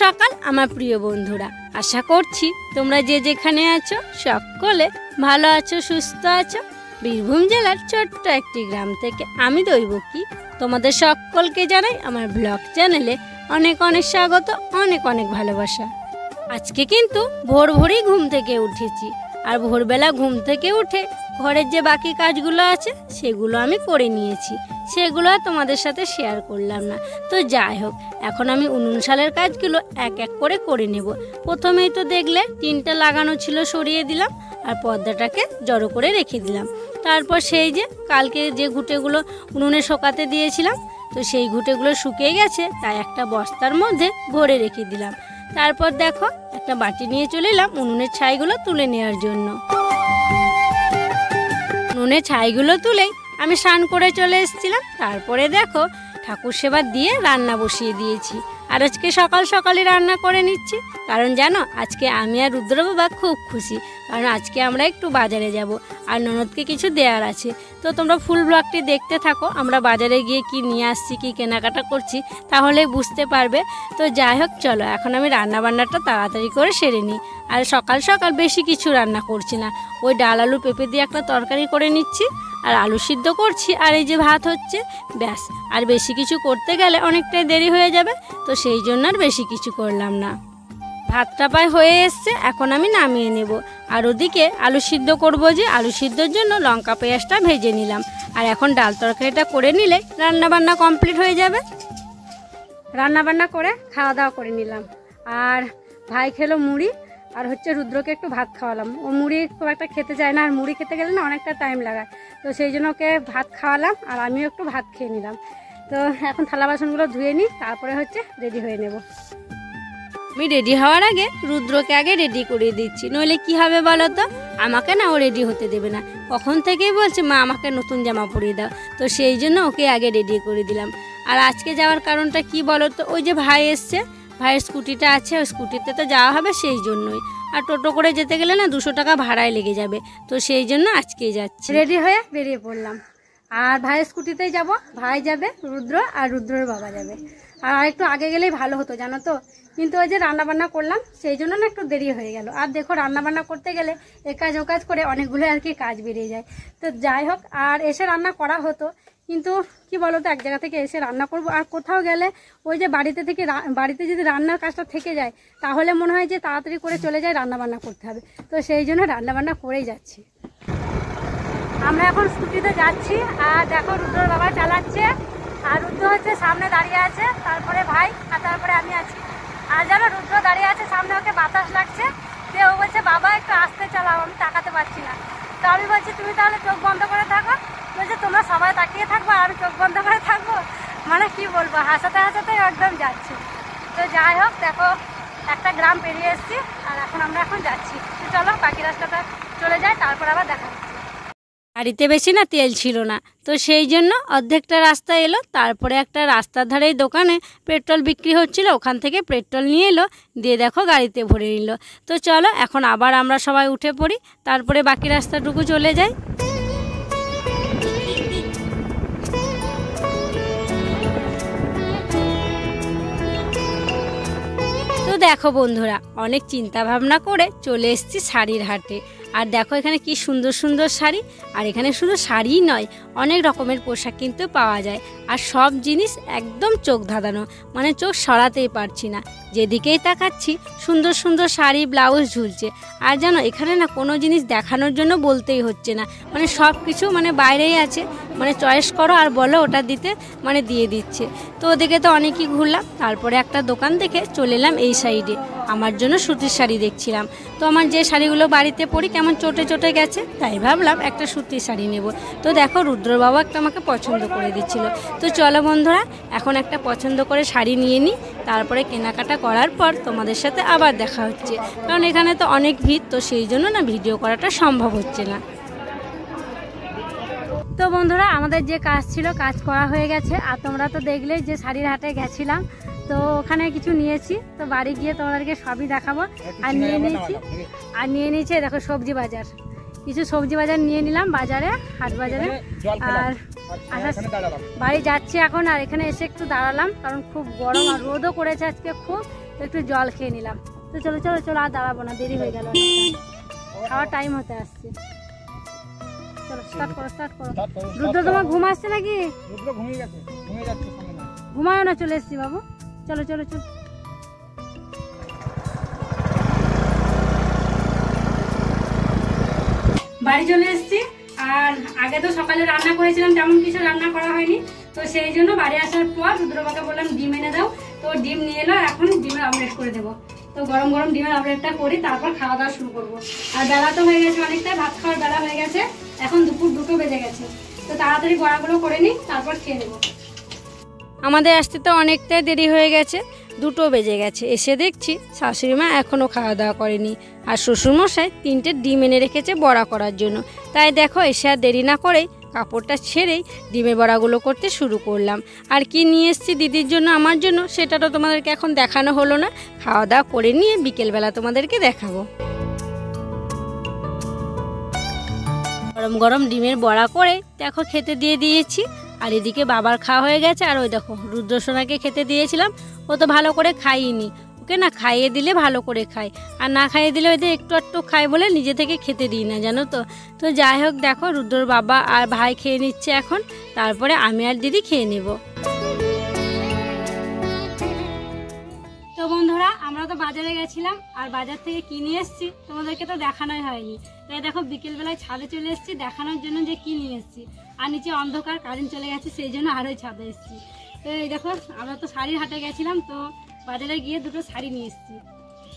সকাল আমার প্রিয় বন্ধুরা, আশা করছি তোমরা যে যেখানে আছো সকলে ভালো আছো, সুস্থ আছো। বীরভূম জেলার ছোট্ট একটি গ্রাম থেকে আমি দৈবকী তোমাদের সকলকে জানাই আমার ব্লগ চ্যানেলে অনেক অনেক স্বাগত, অনেক অনেক ভালোবাসা। আজকে কিন্তু ভোর ভোরই ঘুম থেকে উঠেছি, আর ভোরবেলা ঘুম থেকে উঠে ঘরের যে বাকি কাজগুলো আছে সেগুলো আমি করে নিয়েছি, সেগুলো তোমাদের সাথে শেয়ার করলাম না। তো যাই হোক, এখন আমি উনুন শালের কাজগুলো এক এক করে নেব। প্রথমেই তো দেখলে টিনটা লাগানো ছিল, সরিয়ে দিলাম আর পর্দাটাকে জড়ো করে রেখে দিলাম। তারপর সেই যে কালকে যে ঘুঁটেগুলো উনুনে শোকাতে দিয়েছিলাম, তো সেই ঘুঁটেগুলো শুকিয়ে গেছে, তাই একটা বস্তার মধ্যে ভরে রেখে দিলাম। তারপর দেখো একটা বাটি নিয়ে চলে এলাম উনুনের ছাইগুলো তুলে নেওয়ার জন্য। উনুনের ছাইগুলো তুলেই আমি স্নান করে চলে এসেছিলাম। তারপরে দেখো ঠাকুর সেবা দিয়ে রান্না বসিয়ে দিয়েছি, আর আজকে সকাল সকালই রান্না করে নিচ্ছি। কারণ জানো, আজকে আমি আর রুদ্র বাবা খুব খুশি, কারণ আজকে আমরা একটু বাজারে যাব আর ননদকে কিছু দেওয়ার আছে। তো তোমরা ফুল ব্লগটি দেখতে থাকো, আমরা বাজারে গিয়ে কি নিয়ে আসছি, কি কেনাকাটা করছি, তাহলে বুঝতে পারবে। তো যাই হোক, চলো এখন আমি রান্নাবান্নাটা তাড়াতাড়ি করে সেরে নিই। আর সকাল সকাল বেশি কিছু রান্না করছি না, ওই ডাল আলু পেঁপে দিয়ে একটা তরকারি করে নিচ্ছি, আর আলু সিদ্ধ করছি, আর এই যে ভাত হচ্ছে, ব্যাস। আর বেশি কিছু করতে গেলে অনেকটাই দেরি হয়ে যাবে, তো সেই জন্য আর বেশি কিছু করলাম না। ভাতটা প্রায় হয়ে এসছে, এখন আমি নামিয়ে নেব। আর ওদিকে আলু সিদ্ধ করব, যে আলু সিদ্ধর জন্য লঙ্কা পেঁয়াজটা ভেজে নিলাম। আর এখন ডাল তরকারিটা করে নিলে রান্নাবান্না কমপ্লিট হয়ে যাবে। রান্নাবান্না করে খাওয়া দাওয়া করে নিলাম, আর ভাই খেলো মুড়ি, আর হচ্ছে রুদ্রকে একটু ভাত খাওয়ালাম। ও মুড়ি খুব একটা খেতে চায় না, আর মুড়ি খেতে গেলে না অনেকটা টাইম লাগায়, তো সেই জন্য ওকে ভাত খাওয়ালাম, আর আমিও একটু ভাত খেয়ে নিলাম। তো এখন থালা বাসনগুলো ধুয়ে নিই, তারপরে হচ্ছে রেডি হয়ে নেব। আমি রেডি হওয়ার আগে রুদ্রকে আগে রেডি করিয়ে দিচ্ছি, নইলে কি হবে বলো তো, আমাকে না ও রেডি হতে দেবে না। কখন থেকেই বলছে মা আমাকে নতুন জামা পরিয়ে দাও, তো সেই জন্য ওকে আগে রেডি করে দিলাম। আর আজকে যাওয়ার কারণটা কি বলো তো, ওই যে ভাই এসছে, ভাইয়ের স্কুটিটা আছে, ওই স্কুটিতে তো যাওয়া হবে, সেই জন্যই। আর টোটো করে যেতে গেলে না 200 টাকা ভাড়ায় লেগে যাবে, তো সেই জন্য আজকেই যাচ্ছি। রেডি হয়ে বেরিয়ে পড়লাম, আর ভাইয়ের স্কুটিতেই যাব। ভাই যাবে, রুদ্র আর রুদ্রর বাবা যাবে। আর একটু আগে গেলেই ভালো হতো জানো তো, কিন্তু ওই যে রান্নাবান্না করলাম সেই জন্য না একটু দেরি হয়ে গেল। আর দেখো রান্নাবান্না করতে গেলে একাজ ওকাজ করে অনেকগুলো আর কি কাজ বেরিয়ে যায়। তো যাই হোক, আর এসে রান্না করা হতো, কিন্তু কি বলতো, এক জায়গা থেকে এসে রান্না করব, আর কোথাও গেলে ওই যে বাড়িতে যদি রান্নার কাজটা থেকে যায়, তাহলে মনে হয় যে তাড়াতাড়ি করে চলে যায়, রান্নাবান্না করতে হবে। তো সেই জন্য রান্নাবান্না করেই যাচ্ছি। আমরা এখন স্কুটিতে যাচ্ছি, আর দেখো রুদ্রর বাবা চালাচ্ছে, আর রুদ্র হচ্ছে সামনে দাঁড়িয়ে আছে, তারপরে ভাই, আর তারপরে আমি আছি। আর জানো, রুদ্র দাঁড়িয়ে আছে সামনে, ওকে বাতাস লাগছে, যে ও বলছে বাবা একটু আস্তে চালাও, আমি তাকাতে পারছি না। তো আমি বলছি তুমি তাহলে চোখ বন্ধ করে থাকো। বলছে তোমরা সবাই তাকিয়ে থাকবো আর আমি চোখ বন্ধ করে থাকবো, মানে কি বলবো, হাসাতে হাসাতে একদম যাচ্ছি। তো যাই হোক, দেখো একটা গ্রাম পেরিয়ে এসেছি, আর এখন আমরা যাচ্ছি। তো চলো বাকি রাস্তাটা চলে যায়, তারপর আবার দেখা হচ্ছে। গাড়িতে বেশি না তেল ছিল না, তো সেই জন্য অর্ধেকটা রাস্তা এলো, তারপরে একটা রাস্তার ধারেই দোকানে পেট্রোল বিক্রি হচ্ছিল, ওখান থেকে পেট্রোল নিয়ে এলো, দিয়ে দেখো গাড়িতে ভরে নিল। তো চলো এখন আবার আমরা সবাই উঠে পড়ি, তারপরে বাকি রাস্তাটুকু চলে যাই। তো দেখো বন্ধুরা, অনেক চিন্তা ভাবনা করে চলে এসেছি শাড়ির হাটে। আর দেখো এখানে কি সুন্দর সুন্দর শাড়ি, আর এখানে শুধু শাড়িই নয়, অনেক রকমের পোশাক কিন্তু পাওয়া যায়, আর সব জিনিস একদম চোখ ধাঁধানো, মানে চোখ সরাতেই পারছি না, যেদিকেই তাকাচ্ছি সুন্দর সুন্দর শাড়ি ব্লাউজ ঝুলছে। আর জানো, এখানে না কোনো জিনিস দেখানোর জন্য বলতেই হচ্ছে না, মানে সব কিছু মানে বাইরেই আছে, মানে চয়েস করো আর বলো ওটা দিতে, মানে দিয়ে দিচ্ছে। তো ওদিকে তো অনেকই ঘুরলাম, তারপরে একটা দোকান দেখে চলে এলাম এই সাইডে, আমার জন্য সুতির শাড়ি দেখছিলাম। তো আমার যে শাড়িগুলো বাড়িতে পরি কেমন চটে চটে গেছে, তাই ভাবলাম একটা সুতির শাড়ি নেব। তো দেখো রুদ্র বাবা একটা আমাকে পছন্দ করে দিচ্ছিল। তো চলো বন্ধুরা, এখন একটা পছন্দ করে শাড়ি নিয়ে নিই, তারপরে কেনাকাটা করার পর তোমাদের সাথে আবার দেখা হচ্ছে, কারণ এখানে তো অনেক ভিড়, তো সেই জন্য না ভিডিও করাটা সম্ভব হচ্ছে না। তো বন্ধুরা, আমাদের যে কাজ ছিল কাজ করা হয়ে গেছে, আর তোমরা তো দেখলে যে শাড়ির হাটে গেছিলাম, তো ওখানে কিছু নিয়েছি, তো বাড়ি গিয়ে তোমাদেরকে সবই দেখাবো। আর নিয়ে নিয়েছি দেখো সবজি বাজার, কিছু সবজি বাজার নিয়ে নিলাম বাজারে, হাট বাজারে। আর বাড়ি যাচ্ছি এখন, আর এখানে এসে একটু দাঁড়ালাম, কারণ খুব গরম আর রোদও করেছে আজকে খুব, তো একটু জল খেয়ে নিলাম। তো চলো চলো চলো, আর দাঁড়াবো না, দেরি হয়ে গেল, খাওয়ার টাইম হতে আসছে। চলো স্টার্ট করো স্টার্ট করো। রুদ্র তোমার ঘুম আসছে নাকি? ঘুমায় না, চলে এসছি বাবু, চলো চলো চলো। বাড়ি চলে এসেছি, আর আগে তো সকালে রান্না করেছিলাম, তেমন কিছু রান্না করা হয়নি। তো সেই জন্য বাড়ি আসার পর রুদ্রবাকে বললাম ডিম এনে দাও, তো ডিম নিয়ে এলো, এখন ডিমের আমলেট করে দেবো। তো গরম গরম ডিমের আমলেটটা করি, তারপর খাওয়া দাওয়া শুরু করবো। আর বেলা তো হয়ে গেছে অনেকটা, ভাত খাওয়ার বেলা হয়ে গেছে, এখন দুপুর 2টো বেজে গেছে। তো তাড়াতাড়ি বড়াগুলো করে নিই, তারপর খেয়ে নেবো। আমাদের আসতে তো অনেকটাই দেরি হয়ে গেছে, 2টো বেজে গেছে। এসে দেখছি শাশুড়ি মা এখনও খাওয়া দাওয়া করেনি, আর শ্বশুরমশাই 3টে ডিম এনে রেখেছে বড়া করার জন্য। তাই দেখো এসে আর দেরি না করেই কাপড়টা ছেড়েই ডিমের বড়াগুলো করতে শুরু করলাম। আর কি নিয়ে এসেছি দিদির জন্য আমার জন্য সেটা তো তোমাদেরকে এখন দেখানো হলো না, খাওয়া দাওয়া করে নিয়ে বিকেলবেলা তোমাদেরকে দেখাবো। গরম গরম ডিমের বড়া করে দেখো খেতে দিয়ে দিয়েছি। আর এদিকে বাবার খাওয়া হয়ে গেছে, আর ওই দেখো রুদ্রসোনাকে খেতে দিয়েছিলাম, ও তো ভালো করে খাইনি। ওকে না খাইয়ে দিলে ভালো করে খায়, আর না খাইয়ে দিলে ওই যে একটু একটু খায় বলে নিজে থেকে খেতে দিই না, জানো তো। তো যাই হোক দেখো রুদ্রর বাবা আর ভাই খেয়ে নিচ্ছে এখন, তারপরে আমি আর দিদি খেয়ে নেব। তো বন্ধুরা আমরা তো বাজারে গেছিলাম, আর বাজার থেকে কি নিয়ে এসেছি তোমাদেরকে তো দেখানোই হয়নি। তাই দেখো বিকেলবেলায় ছাদে চলে এসেছি দেখানোর জন্য যে কি নিয়ে এসেছি। আর নিচে অন্ধকার, কারেন্ট চলে গেছে, সেই জন্য আরোই ছাদে এসেছি। তো এই দেখো আমরা তো শাড়ির হাটে গেছিলাম, তো বাজারে গিয়ে 2টো শাড়ি নিয়ে এসেছি।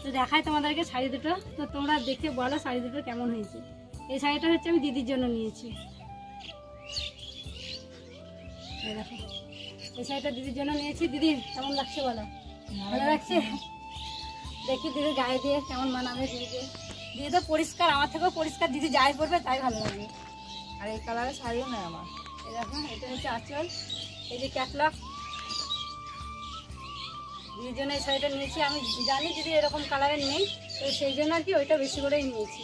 তো দেখাই তোমাদেরকে শাড়ি দুটো, তো তোমরা দেখে বলো শাড়ি দুটো কেমন হয়েছে। এই শাড়িটা হচ্ছে আমি দিদির জন্য নিয়েছি, এই দেখো এই শাড়িটা দিদির জন্য নিয়েছি। দিদি কেমন লাগছে বলো? ভালো লাগছে? দেখি দিদি গায়ে দিয়ে কেমন মানাবে দিদিকে। দিদি তো পরিষ্কার, আমার থেকেও পরিষ্কার, দিদি যাই পরবে তাই ভালো লাগবে। আর এই কালারের শাড়িও নেই আমার, এই দেখো এটা হচ্ছে আঁচল, এই যে ক্যাটলগ। দিদির জন্য এই শাড়িটা নিয়েছি, আমি জানি দিদি এরকম কালারের নেই, তো সেই জন্য আর কি ওইটা বেশি করেই নিয়েছি।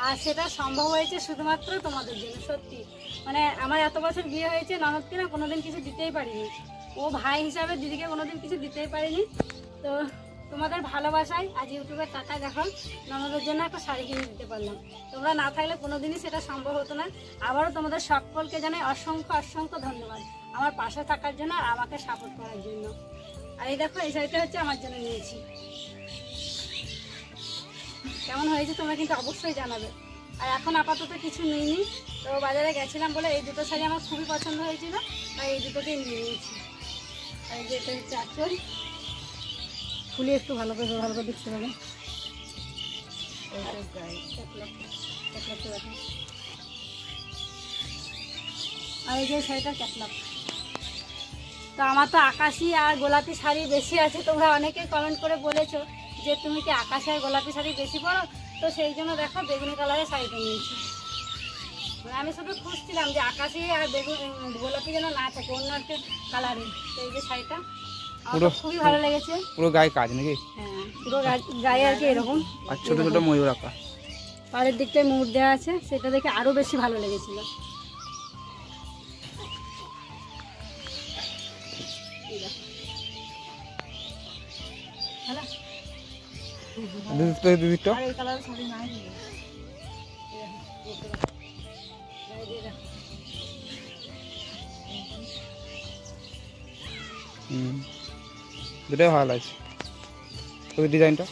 আর সেটা সম্ভব হয়েছে শুধুমাত্র তোমাদের জন্য। সত্যি মানে আমার এত বছর বিয়ে হয়েছে, ননদকে না কোনোদিন কিছু দিতেই পারিনি, ও ভাই হিসাবে দিদিকে কোনোদিন কিছু দিতেই পারিনি। তো তোমাদের ভালোবাসায় আজ ইউটিউবের টাকায় দেখো ননদের জন্য একটা শাড়ি কিনে দিতে পারলাম। তোমরা না থাকলে কোনোদিনই সেটা সম্ভব হতো না। আবারও তোমাদের সকলকে জানাই অসংখ্য অসংখ্য ধন্যবাদ আমার পাশে থাকার জন্য আর আমাকে সাপোর্ট করার জন্য। আর এই দেখো এই শাড়িটা হচ্ছে আমার জন্য নিয়েছি, কেমন হয়েছে তোমরা কিন্তু অবশ্যই জানাবে। আর এখন আপাতত কিছু নিইনি, তো বাজারে গেছিলাম বলে এই 2টো শাড়ি আমার খুবই পছন্দ হয়েছিল, তাই এই দুটোকেই নিয়ে নিয়েছি। আর এই যে এটা হচ্ছে আঁচল, ফুলে একটু ভালো করে দেখতে হবে। আর এই যে শাড়িটা ক্যাটলগ। তো আমার তো আকাশি আর গোলাপি শাড়ি বেশি আছে, তোমরা অনেকে কমেন্ট করে বলেছো যে তুমি কি আকাশি আর গোলাপি শাড়ি বেশি পরো, তো সেই জন্য দেখো বেগুনি কালারের শাড়িটা নিয়েছি। আমি শুধু খুঁজছিলাম যে আকাশি আর গোলাপি যেন না থাকে, অন্য একটা কালারের। তো এই যে শাড়িটা আমার খুবই ভালো লেগেছে, পুরো গায়ে কাজ নাকি? হ্যাঁ পুরো গায়ে আর কি এরকম, আর ছোট ছোট ময়ূর আঁকা, পাড়ের দিকটায় ময়ূর দেওয়া আছে, সেটা দেখে আরো বেশি ভালো লেগেছিল। দিদিটা আর এই কালারের শাড়ি নাই, দুটাই ভালো লাগছে। ওই ডিজাইনটা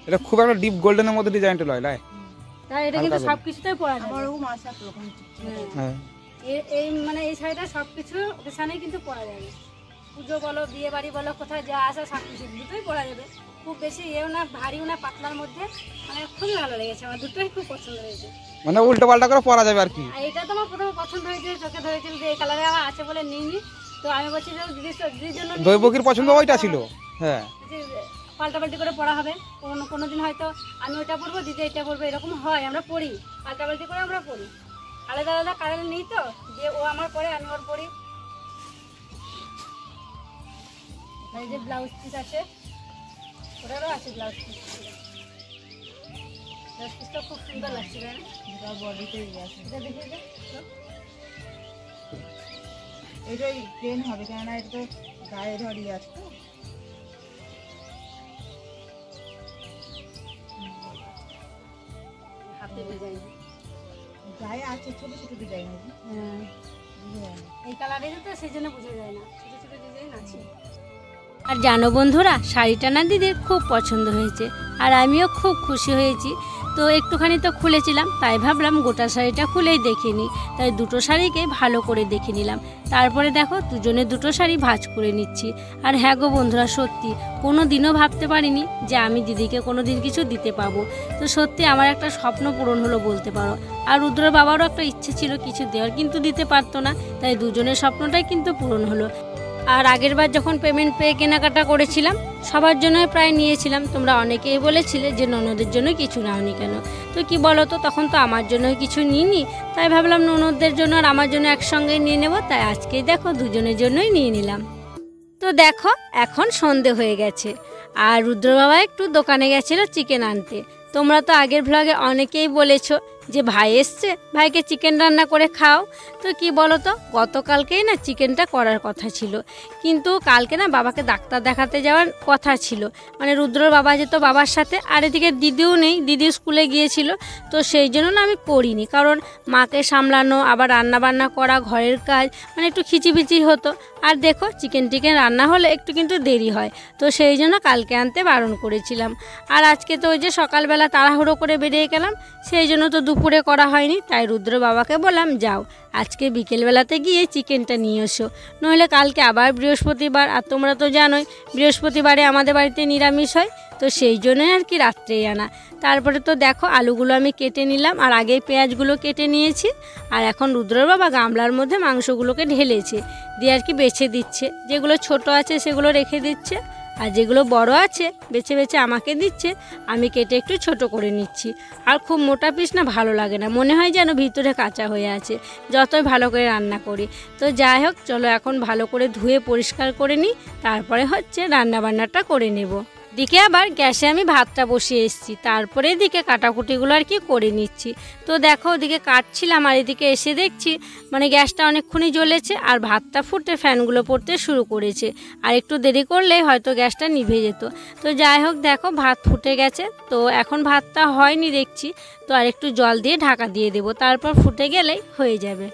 এটা খুব একটা ডিপ গোল্ডেনের মধ্যে ডিজাইনটা লয় লাই, তাই এটা কিন্তু সবকিছুতেই পরা যাবে। হ্যাঁ এই মানে এই শাড়িটা সবকিছু ওখানেই কিন্তু পরা যাবে, পুজো বলো বিয়ে বাড়ি বলো কোথায় যা আসে সবকিছু দুটোই পরা যাবে। খুব বেশি এও না ভারীও না পাতলার মধ্যে, মানে খুবই ভালো লেগেছে আমার, দুটোই খুব পছন্দ হয়েছে। মানে উল্টো পাল্টা করে পরা যাবে আর কি। এটা তো আমার প্রথমে পছন্দ হয়েছে, চোখে ধরেছিল যে এই কালারে আমার আছে বলে নিইনি, তো আমি বলছি যে দিদির জন্য দৈবকীর পছন্দ ওইটা ছিল। হ্যাঁ পাল্টাপাল্টি করে পড়া হবে, কোনোদিন হয়তো আমি ওইটা পরবো দিদি এটা পরবো, এরকম হয়, আমরা পড়ি পাল্টাপাল্টি করে আমরা পড়ি, আলাদা আলাদা কালার নেই তো যে ও আমার পরে আমি ওর পরি। এই যে ব্লাউজ পিস আছে, ওটারও আছে ব্লাউজ পিস, ব্লাউজ পিসটা খুব সুন্দর লাগছে তাই না, বডিতেই আছে। এটা দেখিয়ে দে, এটাই প্লেন হবে, কেননা এটা তো গায়ে ধরি আছে তো। হাতে ডিজাইন গায়ে আছে ছোট ছোট ডিজাইন আছে। হ্যাঁ এই কালারের তো সেজন্য বোঝা যায় না, ছোট ছোট ডিজাইন আছে। আর জানো বন্ধুরা, শাড়িটা না দিদির খুব পছন্দ হয়েছে আর আমিও খুব খুশি হয়েছি। তো একটুখানি তো খুলেছিলাম, তাই ভাবলাম গোটা শাড়িটা খুলেই দেখে নিই, তাই দুটো শাড়িকে ভালো করে দেখে নিলাম। তারপরে দেখো দুজনে দুটো শাড়ি ভাঁজ করে নিচ্ছি। আর হ্যাঁ গো বন্ধুরা, সত্যি কোনো দিনও ভাবতে পারিনি যে আমি দিদিকে কোনো দিন কিছু দিতে পাবো। তো সত্যি আমার একটা স্বপ্ন পূরণ হলো বলতে পারো। আর রুদ্র বাবারও একটা ইচ্ছে ছিল কিছু দেওয়ার, কিন্তু দিতে পারতো না, তাই দুজনের স্বপ্নটাই কিন্তু পূরণ হলো। আর আগের বার যখন পেমেন্ট পেয়ে কেনাকাটা করেছিলাম সবার জন্য প্রায় নিয়েছিলাম। তোমরা অনেকেই বলেছিলে যে ননদের জন্য কিছু নাওনি কেন। তো কি বলো তো, তখন তো আমার জন্য কিছু নিইনি, তাই ভাবলাম ননদদের জন্য আর আমার জন্য একসঙ্গেই নিয়ে নেব। তাই আজকেই দেখো দুজনের জন্যই নিয়ে নিলাম। তো দেখো এখন সন্ধে হয়ে গেছে আর রুদ্র বাবা একটু দোকানে গেছিল চিকেন আনতে। তোমরা তো আগের ভ্লগে অনেকেই বলেছো যে ভাই এসছে, ভাইকে চিকেন রান্না করে খাও। তো কি বলো তো, গতকালকেই না চিকেনটা করার কথা ছিল, কিন্তু কালকে না বাবাকে ডাক্তার দেখাতে যাওয়ার কথা ছিল। মানে রুদ্রর বাবা যেত বাবার সাথে, আর এদিকে দিদিও নেই, দিদি স্কুলে গিয়েছিল। তো সেই জন্য না আমি করিনি, কারণ মাকে সামলানো, আবার রান্না বান্না করা, ঘরের কাজ, মানে একটু খিচিবিচি হতো। আর দেখো চিকেন রান্না হলে একটু কিন্তু দেরি হয়, তো সেই জন্য কালকে আনতে বারণ করেছিলাম। আর আজকে তো ওই যে সকালবেলা তাড়াহুড়ো করে বেরিয়ে গেলাম, সেই জন্য তো দুপুরে করা হয়নি। তাই রুদ্র বাবাকে বললাম যাও আজকে বিকেলবেলাতে গিয়ে চিকেনটা নিয়ে এসো, নইলে কালকে আবার বৃহস্পতিবার, আর তোমরা তো জানোই বৃহস্পতিবারে আমাদের বাড়িতে নিরামিষ হয়। তো সেই জন্যই আর কি রাত্রেই আনা। তারপরে তো দেখো আলুগুলো আমি কেটে নিলাম, আর আগেই পেঁয়াজগুলো কেটে নিয়েছি। আর এখন রুদ্রর বাবা গামলার মধ্যে মাংসগুলোকে ঢেলেছে, দিয়ে আর কি বেছে দিচ্ছে। যেগুলো ছোট আছে সেগুলো রেখে দিচ্ছে, আর যেগুলো বড় আছে বেছে বেছে আমাকে দিচ্ছে। আমি কেটে একটু ছোট করে নিচ্ছি। আর খুব মোটা পিস না ভালো লাগে না, মনে হয় যেন ভিতরে কাঁচা হয়ে আছে যতই ভালো করে রান্না করি। তো যাই হোক, চলো এখন ভালো করে ধুয়ে পরিষ্কার করে নিই, তারপরে হচ্ছে রান্নাবান্নাটা করে নেব। দিকে আবার গ্যাসে আমি ভাতটা বসিয়ে এসেছি, তারপরে এদিকে কাটাকুটিগুলো আর কি করে নিচ্ছি। তো দেখো ওদিকে কাটছিলাম আর এদিকে এসে দেখছি মানে গ্যাসটা অনেকক্ষণই জ্বলেছে আর ভাতটা ফুটে ফ্যানগুলো পড়তে শুরু করেছে। আর একটু দেরি করলে হয়তো গ্যাসটা নিভে যেত। তো যাই হোক দেখো ভাত ফুটে গেছে, তো এখন ভাতটা হয়নি দেখছি, তো আর একটু জল দিয়ে ঢাকা দিয়ে দেবো, তারপর ফুটে গেলেই হয়ে যাবে।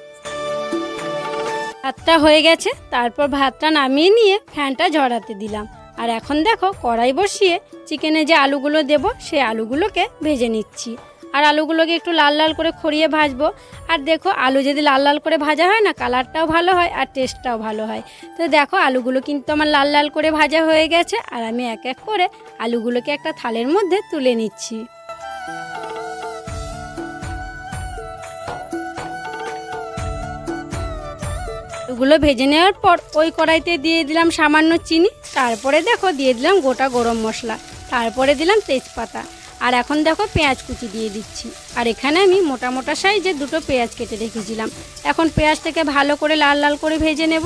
ভাতটা হয়ে গেছে, তারপর ভাতটা নামিয়ে নিয়ে ফ্যানটা ঝরাতে দিলাম। আর এখন দেখো কড়াই বসিয়ে চিকেনে যে আলুগুলো দেব সেই আলুগুলোকে ভেজে নিচ্ছি। আর আলুগুলোকে একটু লাল লাল করে খড়িয়ে ভাজবো। আর দেখো আলু যদি লাল লাল করে ভাজা হয় না, কালারটাও ভালো হয় আর টেস্টটাও ভালো হয়। তো দেখো আলুগুলো কিন্তু আমার লাল লাল করে ভাজা হয়ে গেছে, আর আমি এক এক করে আলুগুলোকে একটা থালের মধ্যে তুলে নিচ্ছি। আলুগুলো ভেজে নেওয়ার পর ওই কড়াইতে দিয়ে দিলাম সামান্য চিনি, তারপরে দেখো দিয়ে দিলাম গোটা গরম মশলা, তারপরে দিলাম তেজপাতা। আর এখন দেখো পেঁয়াজ কুচি দিয়ে দিচ্ছি। আর এখানে আমি মোটা মোটা সাইজে দুটো পেঁয়াজ কেটে রেখেছিলাম। এখন পেঁয়াজটাকে ভালো করে লাল লাল করে ভেজে নেব।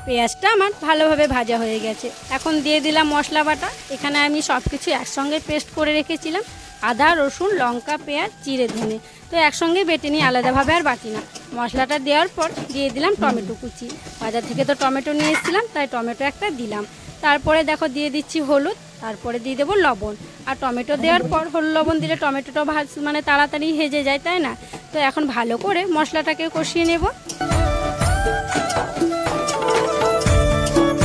পেঁয়াজটা আমার ভালোভাবে ভাজা হয়ে গেছে, এখন দিয়ে দিলাম মশলা বাটা। এখানে আমি সব কিছু একসঙ্গে পেস্ট করে রেখেছিলাম, আদা রসুন লঙ্কা পেঁয়াজ জিরে ধনে, তো একসঙ্গে বেটে নিয়ে আলাদাভাবে আর বাটি না। মশলাটা দেওয়ার পর দিয়ে দিলাম টমেটো কুচি, বাজার থেকে তো টমেটো নিয়ে এসেছিলাম তাই টমেটো একটা দিলাম। তারপরে দেখো দিয়ে দিচ্ছি হলুদ, তারপরে দিয়ে দেবো লবণ। আর টমেটো দেওয়ার পর হলুদ লবণ দিলে টমেটোটা মানে তাড়াতাড়ি হেজে যায়, তাই না? তো এখন ভালো করে মশলাটাকে কষিয়ে নেব।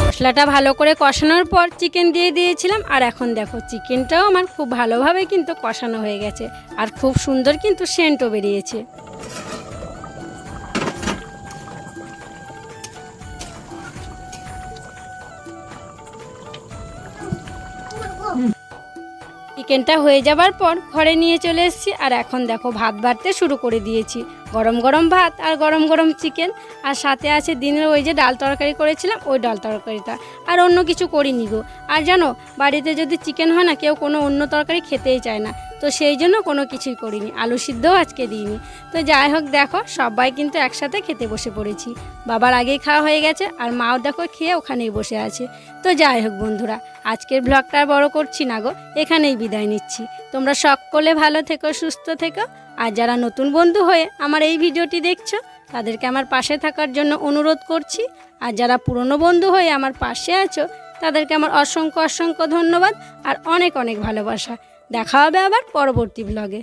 মশলাটা ভালো করে কষানোর পর চিকেন দিয়ে দিয়েছিলাম। আর এখন দেখো চিকেনটাও আমার খুব ভালোভাবে কিন্তু কষানো হয়ে গেছে, আর খুব সুন্দর কিন্তু সেন্টও বেরিয়েছে। চিকেনটা হয়ে যাবার পর ঘরে নিয়ে চলে এসেছি। আর এখন দেখো ভাত বাড়তে শুরু করে দিয়েছি। গরম গরম ভাত আর গরম গরম চিকেন, আর সাথে আছে দিনের ওই যে ডাল তরকারি করেছিলাম ওই ডাল তরকারিটা, আর অন্য কিছু করিনি গো। আর জানো বাড়িতে যদি চিকেন হয় না, কেউ কোনো অন্য তরকারি খেতেই চায় না, তো সেই জন্য কোনো কিছুই করিনি, আলু সিদ্ধও আজকে দিইনি। তো যাই হোক দেখো সবাই কিন্তু একসাথে খেতে বসে পড়েছি। বাবার আগেই খাওয়া হয়ে গেছে, আর মাও দেখো খেয়ে ওখানেই বসে আছে। তো যাই হোক বন্ধুরা, আজকের ব্লগটা আর বড় করছি না গো, এখানেই বিদায় নিচ্ছি। তোমরা সকলে ভালো থেকো, সুস্থ থেকো। আর যারা নতুন বন্ধু হয়ে আমার এই ভিডিওটি দেখছো তাদেরকে আমার পাশে থাকার জন্য অনুরোধ করছি। আর যারা পুরনো বন্ধু হয়ে আমার পাশে আছো তাদেরকে আমার অসংখ্য অসংখ্য ধন্যবাদ আর অনেক অনেক ভালোবাসা। দেখা হবে আবার পরবর্তী ব্লগে।